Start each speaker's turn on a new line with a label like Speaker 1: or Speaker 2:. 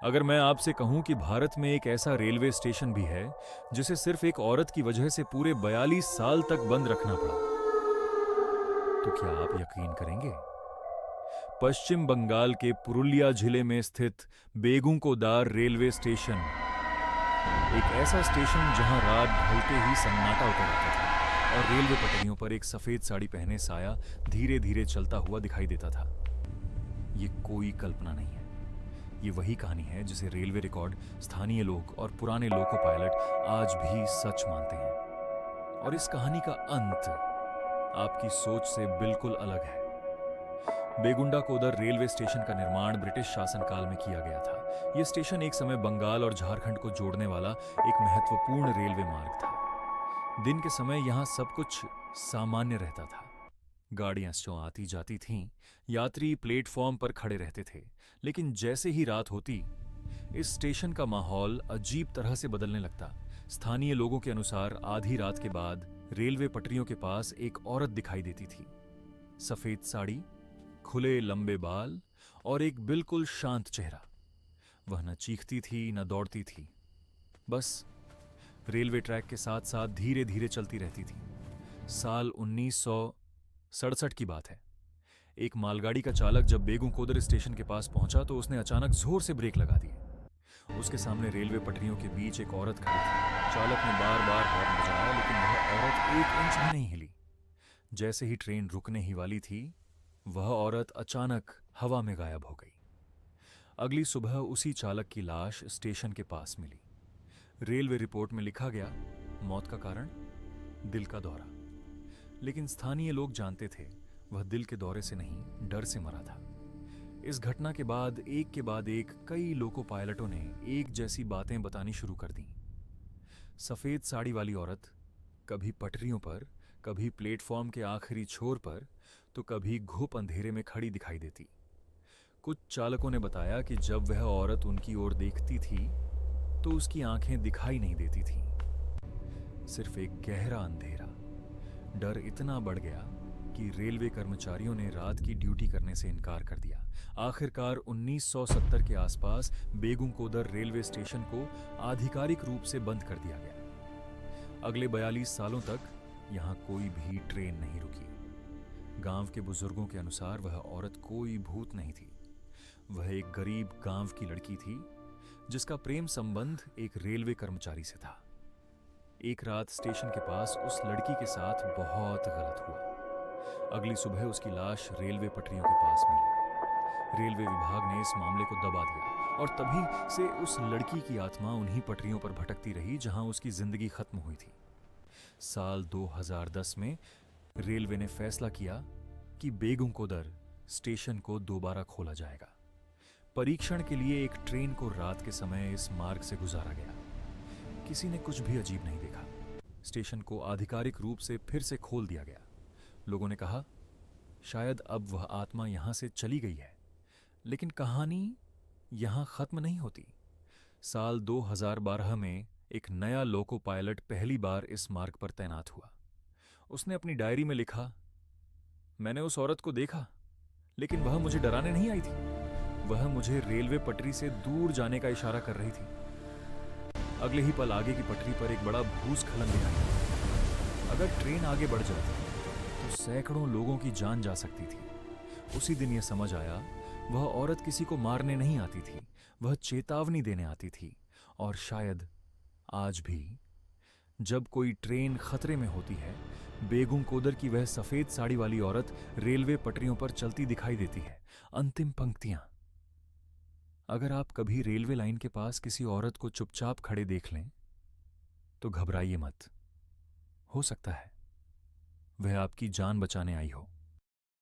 Speaker 1: अगर मैं आपसे कहूं कि भारत में एक ऐसा रेलवे स्टेशन भी है जिसे सिर्फ एक औरत की वजह से पूरे 42 साल तक बंद रखना पड़ा, तो क्या आप यकीन करेंगे? पश्चिम बंगाल के पुरुलिया जिले में स्थित बेगुंकोदार रेलवे स्टेशन, एक ऐसा स्टेशन जहां रात ढलते ही सन्नाटा उतर आता था और रेलवे पटरियों पर एक सफेद साड़ी पहने साया धीरे धीरे चलता हुआ दिखाई देता था। ये कोई कल्पना नहीं है, ये वही कहानी है जिसे रेलवे रिकॉर्ड, स्थानीय लोग और पुराने लोको पायलट आज भी सच मानते हैं। और इस कहानी का अंत आपकी सोच से बिल्कुल अलग है। बेगुंडा कोदर रेलवे स्टेशन का निर्माण ब्रिटिश शासनकाल में किया गया था। यह स्टेशन एक समय बंगाल और झारखंड को जोड़ने वाला एक महत्वपूर्ण रेलवे मार्ग था। दिन के समय यहां सब कुछ सामान्य रहता था। गाड़ियां स्यों आती जाती थीं, यात्री प्लेटफॉर्म पर खड़े रहते थे। लेकिन जैसे ही रात होती, इस स्टेशन का माहौल अजीब तरह से बदलने लगता। स्थानीय लोगों के अनुसार आधी रात के बाद रेलवे पटरियों के पास एक औरत दिखाई देती थी। सफेद साड़ी, खुले लंबे बाल और एक बिल्कुल शांत चेहरा। वह न चीखती थी न दौड़ती थी, बस रेलवे ट्रैक के साथ साथ धीरे धीरे चलती रहती थी। साल 1967 की बात है। एक मालगाड़ी का चालक जब बेगुंकोदर स्टेशन के पास पहुंचा तो उसने अचानक जोर से ब्रेक लगा दिए। उसके सामने रेलवे पटरियों के बीच एक औरत खड़ी थी। चालक ने बार बार हॉर्न बजाया, लेकिन वह औरत एक इंच भी नहीं हिली। जैसे ही ट्रेन रुकने ही वाली थी, वह औरत अचानक हवा में गायब हो गई। अगली सुबह उसी चालक की लाश स्टेशन के पास मिली। रेलवे रिपोर्ट में लिखा गया, मौत का कारण दिल का दौरा। लेकिन स्थानीय लोग जानते थे वह दिल के दौरे से नहीं, डर से मरा था। इस घटना के बाद एक कई लोको पायलटों ने एक जैसी बातें बतानी शुरू कर दी। सफेद साड़ी वाली औरत कभी पटरियों पर, कभी प्लेटफॉर्म के आखिरी छोर पर, तो कभी घुप अंधेरे में खड़ी दिखाई देती। कुछ चालकों ने बताया कि जब वह औरत उनकी ओर देखती थी तो उसकी आंखें दिखाई नहीं देती थीं, सिर्फ एक गहरा अंधेरा। डर इतना बढ़ गया कि रेलवे कर्मचारियों ने रात की ड्यूटी करने से इनकार कर दिया। आखिरकार 1970 के आसपास बेगुंकोदर रेलवे स्टेशन को आधिकारिक रूप से बंद कर दिया गया। अगले 42 सालों तक यहां कोई भी ट्रेन नहीं रुकी। गांव के बुजुर्गों के अनुसार वह औरत कोई भूत नहीं थी। वह एक गरीब गांव की लड़की थी जिसका प्रेम संबंध एक रेलवे कर्मचारी से था। एक रात स्टेशन के पास उस लड़की के साथ बहुत गलत हुआ। अगली सुबह उसकी लाश रेलवे पटरियों के पास मिली। रेलवे विभाग ने इस मामले को दबा दिया और तभी से उस लड़की की आत्मा उन्हीं पटरियों पर भटकती रही जहां उसकी जिंदगी खत्म हुई थी। साल 2010 में रेलवे ने फैसला किया कि बेगुंकोदर स्टेशन को दोबारा खोला जाएगा। परीक्षण के लिए एक ट्रेन को रात के समय इस मार्ग से गुजारा गया। किसी ने कुछ भी अजीब नहीं देखा। स्टेशन को आधिकारिक रूप से फिर से खोल दिया गया। लोगों ने कहा, शायद अब वह आत्मा यहां से चली गई है। लेकिन कहानी यहां खत्म नहीं होती। साल 2012 में एक नया लोको पायलट पहली बार इस मार्ग पर तैनात हुआ। उसने अपनी डायरी में लिखा, मैंने उस औरत को देखा, लेकिन वह मुझे डराने नहीं आई थी। वह मुझे रेलवे पटरी से दूर जाने का इशारा कर रही थी। अगले ही पल आगे की पटरी पर एक बड़ा भूस्खलन दिखाई दिया। अगर ट्रेन आगे बढ़ जाती तो सैकड़ों लोगों की जान जा सकती थी। उसी दिन यह समझ आया, वह औरत किसी को मारने नहीं आती थी, वह चेतावनी देने आती थी। और शायद आज भी जब कोई ट्रेन खतरे में होती है, बेगुंकोदर की वह सफेद साड़ी वाली औरत रेलवे पटरियों पर चलती दिखाई देती है। अंतिम पंक्तियां। अगर आप कभी रेलवे लाइन के पास किसी औरत को चुपचाप खड़े देख लें तो घबराइए मत। हो सकता है वह आपकी जान बचाने आई हो।